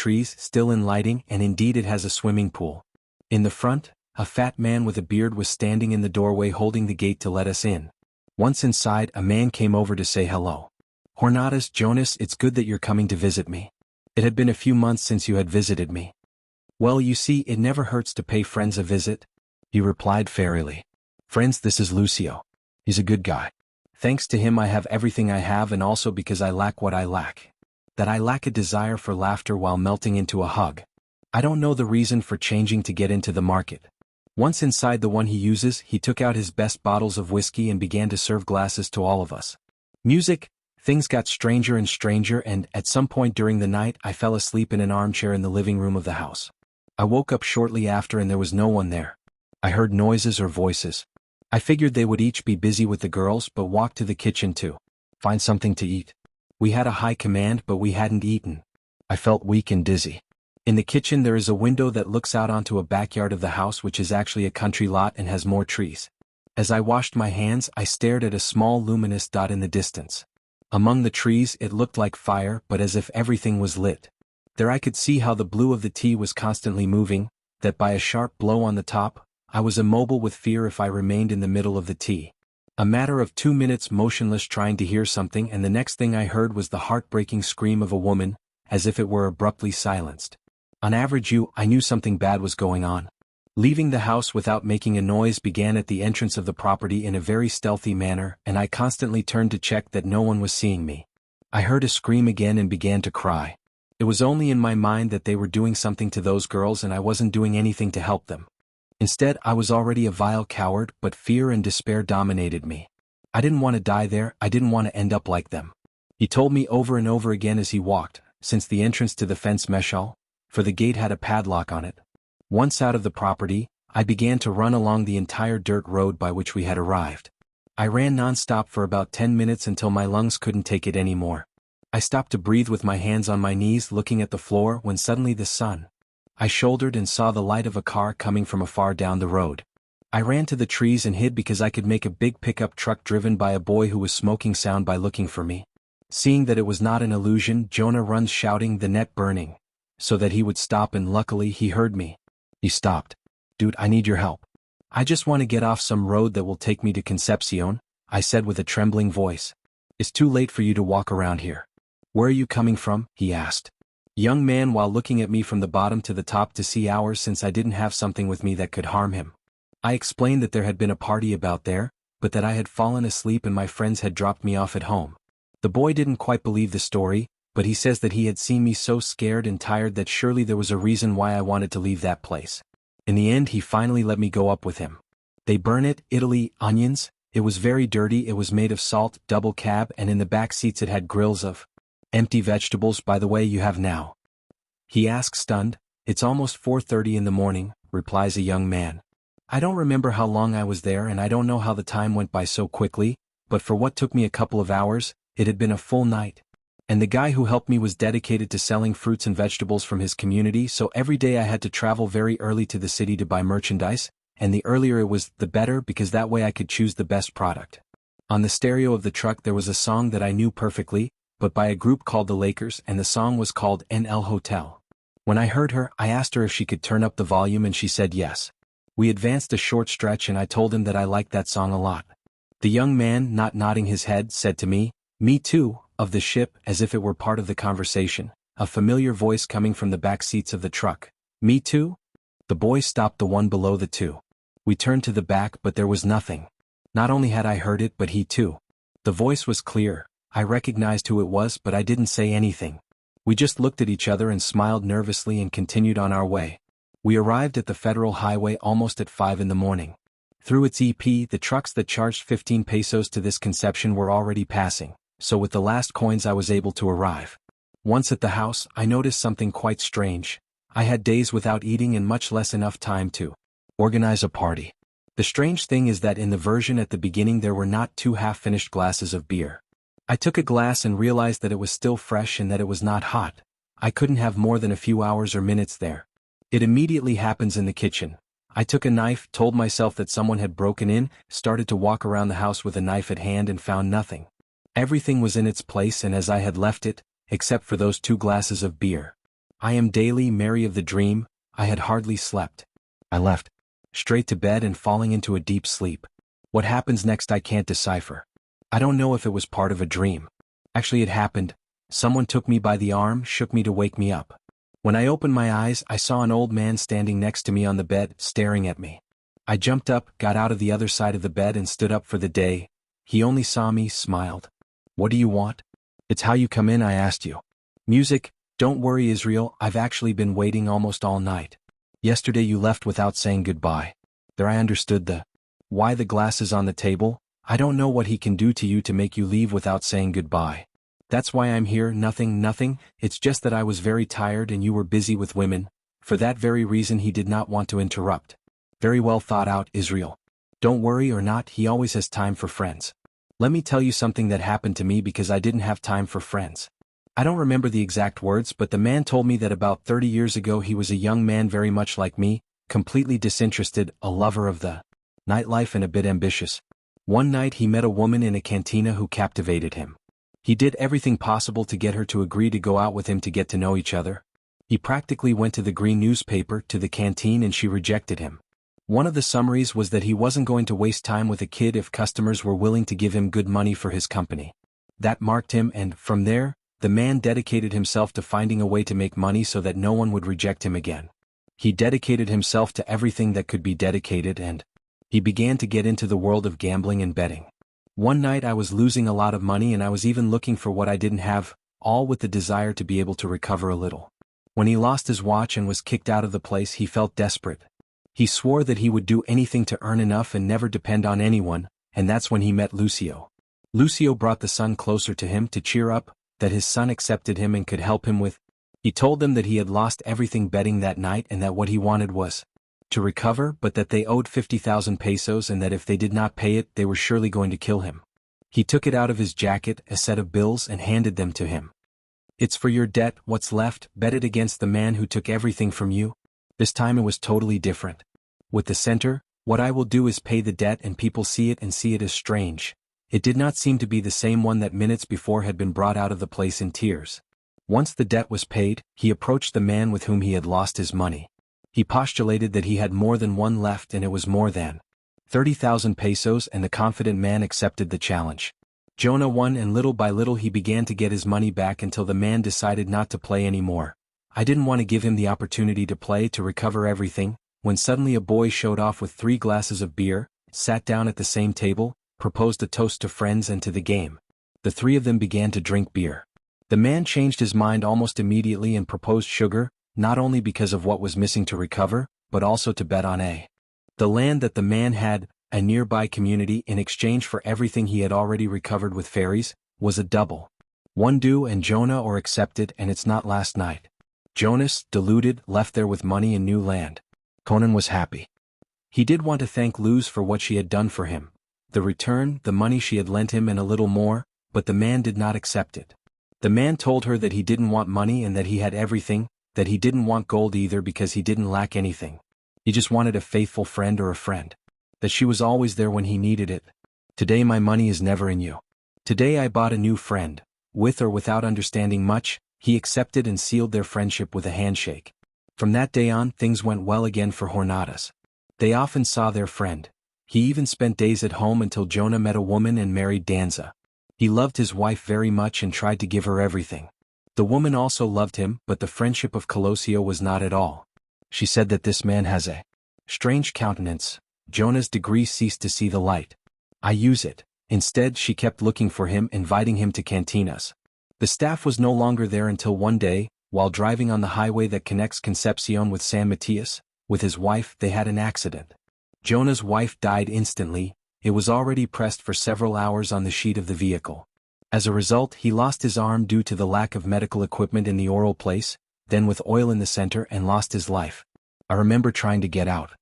trees, still in lighting, and indeed it has a swimming pool. In the front, a fat man with a beard was standing in the doorway holding the gate to let us in. Once inside, a man came over to say hello. "Hornadas, Jonas, it's good that you're coming to visit me. It had been a few months since you had visited me." "Well, you see, it never hurts to pay friends a visit," he replied fairly. "Friends, this is Lucio. He's a good guy. Thanks to him I have everything I have, and also because I lack what I lack. That I lack a desire for laughter while melting into a hug. I don't know the reason for changing to get into the market." Once inside the one he uses, he took out his best bottles of whiskey and began to serve glasses to all of us. Music, things got stranger and stranger, and at some point during the night I fell asleep in an armchair in the living room of the house. I woke up shortly after and there was no one there. I heard noises or voices. I figured they would each be busy with the girls, but walked to the kitchen to find something to eat. We had a high command, but we hadn't eaten. I felt weak and dizzy. In the kitchen there is a window that looks out onto a backyard of the house, which is actually a country lot and has more trees. As I washed my hands, I stared at a small luminous dot in the distance. Among the trees it looked like fire, but as if everything was lit. There I could see how the blue of the tea was constantly moving, that by a sharp blow on the top, I was immobile with fear if I remained in the middle of the tea. A matter of 2 minutes motionless trying to hear something, and the next thing I heard was the heartbreaking scream of a woman, as if it were abruptly silenced. On average I knew something bad was going on. Leaving the house without making a noise began at the entrance of the property in a very stealthy manner, and I constantly turned to check that no one was seeing me. I heard a scream again and began to cry. It was only in my mind that they were doing something to those girls and I wasn't doing anything to help them. Instead, I was already a vile coward, but fear and despair dominated me. I didn't want to die there, I didn't want to end up like them. He told me over and over again as he walked, since the entrance to the fence meshal, for the gate had a padlock on it. Once out of the property, I began to run along the entire dirt road by which we had arrived. I ran non-stop for about 10 minutes until my lungs couldn't take it anymore. I stopped to breathe with my hands on my knees looking at the floor when suddenly the sun. I shouldered and saw the light of a car coming from afar down the road. I ran to the trees and hid because I could make a big pickup truck driven by a boy who was smoking sound by looking for me. Seeing that it was not an illusion, Jonah runs shouting, "The net burning," so that he would stop, and luckily he heard me. He stopped. "Dude, I need your help. I just want to get off some road that will take me to Concepcion," I said with a trembling voice. "It's too late for you to walk around here." "Where are you coming from?" he asked. Young man, while looking at me from the bottom to the top to see hours since I didn't have something with me that could harm him. I explained that there had been a party about there, but that I had fallen asleep and my friends had dropped me off at home. The boy didn't quite believe the story, but he says that he had seen me so scared and tired that surely there was a reason why I wanted to leave that place. In the end he finally let me go up with him. They burn it, Italy, onions. It was very dirty, it was made of salt, double cab, and in the back seats it had grills of empty vegetables, by the way you have now. He asks, stunned. "It's almost 4:30 in the morning, replies a young man. I don't remember how long I was there and I don't know how the time went by so quickly, but for what took me a couple of hours, it had been a full night. And the guy who helped me was dedicated to selling fruits and vegetables from his community, so every day I had to travel very early to the city to buy merchandise, and the earlier it was, the better, because that way I could choose the best product. On the stereo of the truck there was a song that I knew perfectly, but by a group called the Lakers, and the song was called NL Hotel. When I heard her, I asked her if she could turn up the volume and she said yes. We advanced a short stretch and I told him that I liked that song a lot. The young man, not nodding his head, said to me, "Me too," of the ship, as if it were part of the conversation, a familiar voice coming from the back seats of the truck. "Me too?" The boy stopped the one below the two. We turned to the back, but there was nothing. Not only had I heard it, but he too. The voice was clear. I recognized who it was, but I didn't say anything. We just looked at each other and smiled nervously and continued on our way. We arrived at the federal highway almost at 5 in the morning. Through its EP, the trucks that charged 15 pesos to this Concepcion were already passing, so with the last coins I was able to arrive. Once at the house, I noticed something quite strange. I had days without eating and much less enough time to organize a party. The strange thing is that in the version at the beginning there were not 2 half-finished glasses of beer. I took a glass and realized that it was still fresh and that it was not hot. I couldn't have more than a few hours or minutes there. It immediately happens in the kitchen. I took a knife, told myself that someone had broken in, started to walk around the house with a knife at hand and found nothing. Everything was in its place and as I had left it, except for those 2 glasses of beer. I am daily merry of the dream, I had hardly slept. I left. Straight to bed and falling into a deep sleep. What happens next I can't decipher. I don't know if it was part of a dream. Actually it happened. Someone took me by the arm, shook me to wake me up. When I opened my eyes, I saw an old man standing next to me on the bed, staring at me. I jumped up, got out of the other side of the bed and stood up for the day. He only saw me, smiled. What do you want? It's how you come in, I asked you. Music. Don't worry, Israel, I've actually been waiting almost all night. Yesterday you left without saying goodbye. There I understood why the glass is on the table. I don't know what he can do to you to make you leave without saying goodbye. That's why I'm here, nothing, it's just that I was very tired and you were busy with women. For that very reason he did not want to interrupt. Very well thought out, Israel. Don't worry or not, he always has time for friends. Let me tell you something that happened to me because I didn't have time for friends. I don't remember the exact words, but the man told me that about 30 years ago he was a young man very much like me, completely disinterested, a lover of the nightlife and a bit ambitious. One night he met a woman in a cantina who captivated him. He did everything possible to get her to agree to go out with him to get to know each other. He practically went to the green newspaper, to the canteen, and she rejected him. One of the summaries was that he wasn't going to waste time with a kid if customers were willing to give him good money for his company. That marked him, and from there, the man dedicated himself to finding a way to make money so that no one would reject him again. He dedicated himself to everything that could be dedicated, and he began to get into the world of gambling and betting. One night I was losing a lot of money and I was even looking for what I didn't have, all with the desire to be able to recover a little. When he lost his watch and was kicked out of the place, he felt desperate. He swore that he would do anything to earn enough and never depend on anyone, and that's when he met Lucio. Lucio brought the son closer to him to cheer up, that his son accepted him and could help him with. He told them that he had lost everything betting that night and that what he wanted was to recover, but that they owed 50,000 pesos and that if they did not pay it they were surely going to kill him. He took it out of his jacket, a set of bills, and handed them to him. It's for your debt, what's left, bet it against the man who took everything from you. This time it was totally different. With the center, what I will do is pay the debt and people see it and see it as strange. It did not seem to be the same one that minutes before had been brought out of the place in tears. Once the debt was paid, he approached the man with whom he had lost his money. He postulated that he had more than one left and it was more than 30,000 pesos, and the confident man accepted the challenge. Jonah won, and little by little he began to get his money back until the man decided not to play anymore. I didn't want to give him the opportunity to play to recover everything, when suddenly a boy showed off with 3 glasses of beer, sat down at the same table, proposed a toast to friends and to the game. The 3 of them began to drink beer. The man changed his mind almost immediately and proposed sugar, not only because of what was missing to recover, but also to bet on the land that the man had, a nearby community, in exchange for everything he had already recovered with fairies, was a double. One do and Jonah or accepted, and it's not last night. Jonas, deluded, left there with money and new land. Conan was happy. He did want to thank Luz for what she had done for him. The return, the money she had lent him and a little more, but the man did not accept it. The man told her that he didn't want money and that he had everything, that he didn't want gold either because he didn't lack anything. He just wanted a faithful friend or a friend. That she was always there when he needed it. Today my money is never in you. Today I bought a new friend. With or without understanding much, he accepted and sealed their friendship with a handshake. From that day on, things went well again for Jornadas. They often saw their friend. He even spent days at home until Jonah met a woman and married Danza. He loved his wife very much and tried to give her everything. The woman also loved him, but the friendship of Colosio was not at all. She said that this man has a strange countenance. Jonah's degree ceased to see the light. I use it. Instead, she kept looking for him, inviting him to cantinas. The staff was no longer there until one day, while driving on the highway that connects Concepcion with San Matias, with his wife, they had an accident. Jonah's wife died instantly. It was already pressed for several hours on the sheet of the vehicle. As a result, he lost his arm due to the lack of medical equipment in the oral place, then with oil in the center, and lost his life. I remember trying to get out.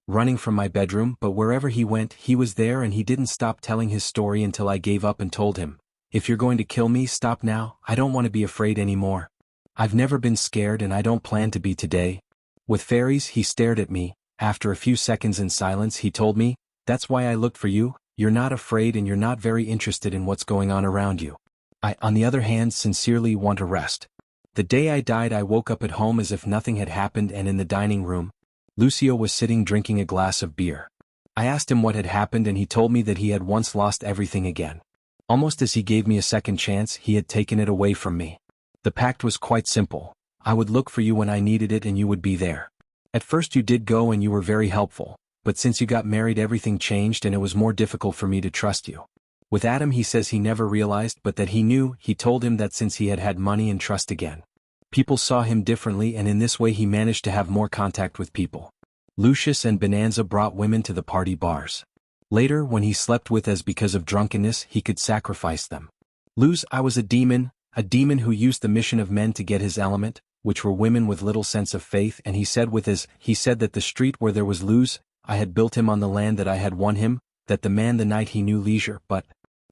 Running from my bedroom, but wherever he went, he was there, and he didn't stop telling his story until I gave up and told him, "If you're going to kill me, stop now, I don't want to be afraid anymore. I've never been scared and I don't plan to be today." With fairies, he stared at me. After a few seconds in silence he told me, "That's why I looked for you, you're not afraid and you're not very interested in what's going on around you. I, on the other hand, sincerely want to rest." The day I died I woke up at home as if nothing had happened, and in the dining room, Lucio was sitting drinking a glass of beer. I asked him what had happened and he told me that he had once lost everything again. Almost as he gave me a second chance, he had taken it away from me. The pact was quite simple. I would look for you when I needed it and you would be there. At first you did go and you were very helpful, but since you got married everything changed and it was more difficult for me to trust you. With Adam he says he never realized but that he knew. He told him that since he had had money and trust again, people saw him differently, and in this way he managed to have more contact with people. Lucius and Bonanza brought women to the party bars. Later, when he slept with us because of drunkenness, he could sacrifice them. Luz, I was a demon who used the mission of men to get his element, which were women with little sense of faith, and he said that the street where there was Luz, I had built him on the land that I had won him, that the man the night he knew leisure, but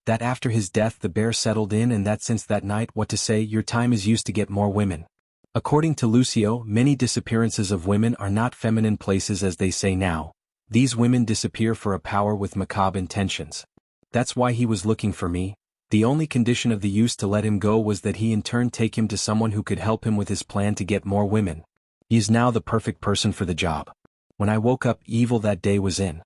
that after his death the bear settled in, and that since that night what to say your time is used to get more women. According to Lucio, many disappearances of women are not feminine places as they say now. These women disappear for a power with macabre intentions. That's why he was looking for me. The only condition of the use to let him go was that he in turn take him to someone who could help him with his plan to get more women. He is now the perfect person for the job. When I woke up, evil that day was in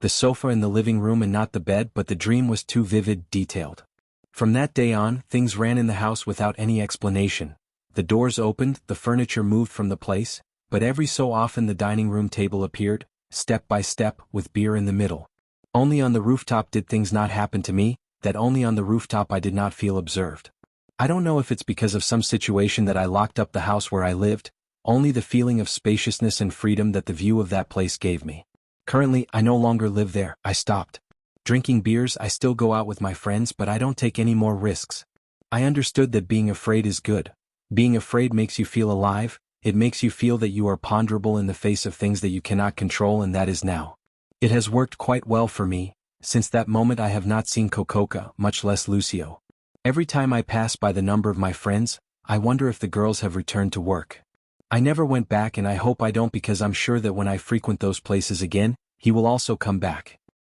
the sofa in the living room and not the bed, but the dream was too vivid, detailed. From that day on, things ran in the house without any explanation. The doors opened, the furniture moved from the place, but every so often the dining room table appeared, step by step, with beer in the middle. Only on the rooftop did things not happen to me, that only on the rooftop I did not feel observed. I don't know if it's because of some situation that I locked up the house where I lived, only the feeling of spaciousness and freedom that the view of that place gave me. Currently, I no longer live there. I stopped drinking beers. I still go out with my friends, but I don't take any more risks. I understood that being afraid is good. Being afraid makes you feel alive. It makes you feel that you are ponderable in the face of things that you cannot control, and that is now. It has worked quite well for me. Since that moment I have not seen Cococa, much less Lucio. Every time I pass by the number of my friends, I wonder if the girls have returned to work. I never went back, and I hope I don't, because I'm sure that when I frequent those places again, he will also come back.